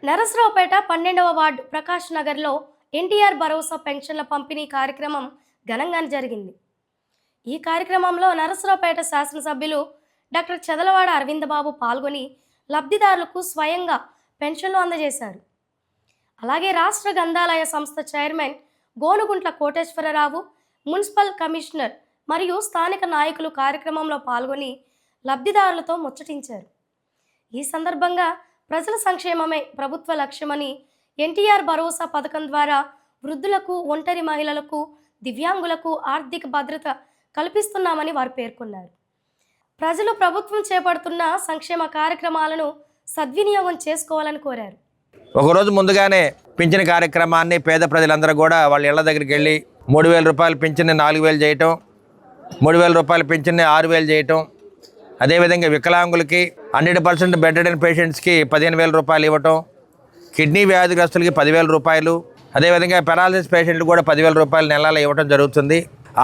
Narasaraopet 12వ ward Prakash నగర్లో ఎన్టీఆర్ భరోసా పెన్షన్ల పంపిణీ కార్యక్రమం ఘనంగా జరిగింది. ఈ కార్యక్రమంలో నరసరావుపేట శాసనసభ్యులు డాక్టర్ చదలవాడ అరవిందబాబు పాల్గొని లబ్ధిదారులకు స్వయంగా పెన్షన్లు అందజేశారు. అలాగే రాష్ట్ర గ్రంథాలయ సంస్థ chairman Gonuguntla Koteswararao, municipal commissioner మరియు స్థానిక నాయకులు కార్యక్రమంలో పాల్గొని లబ్ధిదారులతో ముచ్చటించారు. ఈ సందర్భంగా ప్రజల సంక్షేమమే ప్రభుత్వ లక్ష్యమని, ఎన్టీఆర్ భరోసా పథకం ద్వారా వృద్ధులకు, ఒంటరి మహిళలకు, దివ్యాంగులకు ఆర్థిక భద్రత కల్పిస్తున్నామని వారు పేర్కొన్నారు. ప్రజలు ప్రభుత్వం చేపడుతున్న సంక్షేమ కార్యక్రమాలను సద్వినియోగం చేసుకోవాలని కోరారు. ఒకరోజు ముందుగానే పింఛన్ కార్యక్రమాన్ని పేద ప్రజలందరూ కూడా వాళ్ళ ఇళ్ల దగ్గరికి వెళ్ళి 3,000 రూపాయల పింఛన్ని 4,000 చేయటం, 3,000 రూపాయల పింఛన్ని 6,000 చేయటం, అదేవిధంగా వికలాంగులకి 100% బెడ్ రిడెన్ పేషెంట్స్కి 15,000 రూపాయలు ఇవ్వటం, కిడ్నీ వ్యాధిగ్రస్తులకి 10,000 రూపాయలు, అదేవిధంగా పెరాలసిస్ పేషెంట్లు కూడా 10,000 రూపాయలు నెలలో ఇవ్వటం జరుగుతుంది.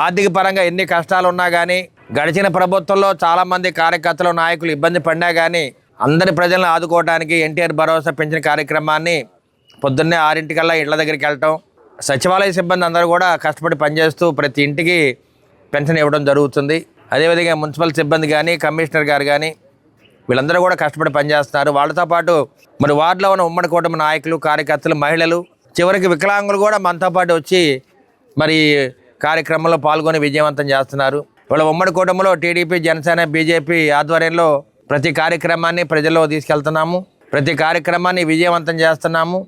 ఆర్థిక పరంగా ఎన్ని కష్టాలు ఉన్నా కానీ, గడిచిన ప్రభుత్వంలో చాలామంది కార్యకర్తలు, నాయకులు ఇబ్బంది పడినా కానీ అందరి ప్రజలను ఆదుకోవడానికి ఎన్టీఆర్ భరోసా పెన్షన్ కార్యక్రమాన్ని పొద్దున్నే 6 ఇళ్ల దగ్గరికి వెళ్ళటం, సచివాలయ సిబ్బంది అందరూ కూడా కష్టపడి పనిచేస్తూ ప్రతి ఇంటికి పెన్షన్ ఇవ్వడం జరుగుతుంది. అదేవిధంగా మున్సిపల్ సిబ్బంది కానీ, కమిషనర్ గారు కానీ వీళ్ళందరూ కూడా కష్టపడి పనిచేస్తున్నారు. వాళ్ళతో పాటు మరి వార్డులో ఉన్న ఉమ్మడి కూటమి నాయకులు, కార్యకర్తలు, మహిళలు, చివరికి వికలాంగులు కూడా మనతో పాటు వచ్చి మరి కార్యక్రమంలో పాల్గొని విజయవంతం చేస్తున్నారు. వాళ్ళ ఉమ్మడి కూటమిలో టీడీపీ, జనసేన, బీజేపీ ఆధ్వర్యంలో ప్రతి కార్యక్రమాన్ని ప్రజల్లో తీసుకెళ్తున్నాము, ప్రతి కార్యక్రమాన్ని విజయవంతం చేస్తున్నాము.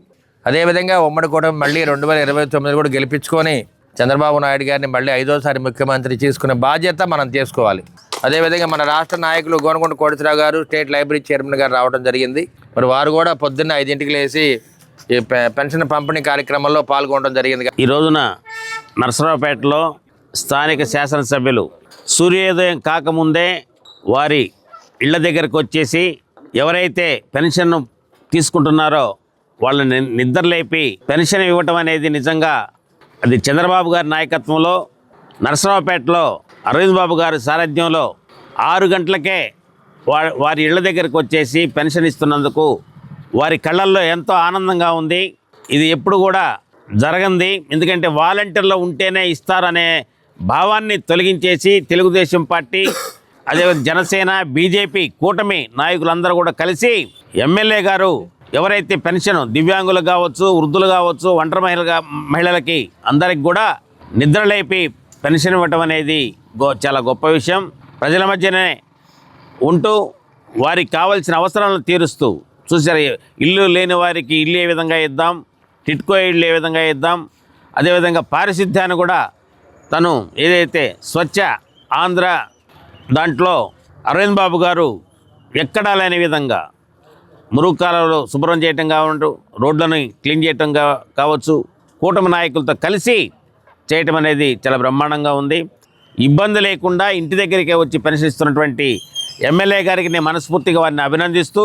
అదేవిధంగా ఉమ్మడి కూటమి మళ్ళీ 2029 కూడా గెలిపించుకొని చంద్రబాబు నాయుడు గారిని మళ్ళీ 5వ ముఖ్యమంత్రి చేసుకునే బాధ్యత మనం తీసుకోవాలి. అదేవిధంగా మన రాష్ట్ర నాయకులు గోనుగుంట్ల కోటేశ్వరరావు గారు, స్టేట్ లైబ్రరీ చైర్మన్ గారు రావడం జరిగింది. మరి వారు కూడా పొద్దున్న 5ంటికి లేచి ఈ పెన్షన్ పంపిణీ కార్యక్రమంలో పాల్గొనడం జరిగింది. ఈ రోజున నరసరావుపేటలో స్థానిక శాసనసభ్యులు సూర్యోదయం కాకముందే వారి ఇళ్ల దగ్గరకు వచ్చేసి ఎవరైతే పెన్షన్ తీసుకుంటున్నారో వాళ్ళని నిద్రలేపి పెన్షన్ ఇవ్వటం అనేది నిజంగా అది చంద్రబాబు గారి నాయకత్వంలో నరసరావుపేటలో అరవింద్ బాబు గారి సారథ్యంలో 6 గంటలకే వారి ఇళ్ల దగ్గరకు వచ్చేసి పెన్షన్ ఇస్తున్నందుకు వారి కళ్ళల్లో ఎంతో ఆనందంగా ఉంది. ఇది ఎప్పుడు కూడా జరగంది. ఎందుకంటే వాలంటీర్లో ఉంటేనే ఇస్తారనే భావాన్ని తొలగించేసి తెలుగుదేశం పార్టీ, అదే జనసేన, బీజేపీ కూటమి నాయకులందరూ కూడా కలిసి ఎమ్మెల్యే గారు ఎవరైతే పెన్షన్ దివ్యాంగులు కావచ్చు, వృద్ధులు కావచ్చు, ఒంటరి మహిళలకి అందరికి కూడా నిద్రలేపి పెన్షన్ ఇవ్వటం అనేది చాలా గొప్ప విషయం. ప్రజల మధ్యనే ఉంటూ వారికి కావాల్సిన అవసరాలను తీరుస్తూ చూసారు. ఇల్లు లేని వారికి ఇల్లు ఏ విధంగా ఇద్దాం, టిట్కో ఇల్లు ఏ విధంగా ఇద్దాం, అదేవిధంగా పారిశుద్ధ్యాన్ని కూడా తను ఏదైతే స్వచ్ఛ ఆంధ్ర దాంట్లో అరవింద్ బాబు గారు ఎక్కడా లేని విధంగా మురుగు శుభ్రం చేయటం కావచ్చు, రోడ్లను క్లీన్ చేయటం కావచ్చు, కూటమి నాయకులతో కలిసి చేయటం అనేది చాలా బ్రహ్మాండంగా ఉంది. ఇబ్బంది లేకుండా ఇంటి దగ్గరికే వచ్చి పెన్షన్ ఇస్తున్నటువంటి ఎమ్మెల్యే గారికి నేను మనస్ఫూర్తిగా వారిని అభినందిస్తూ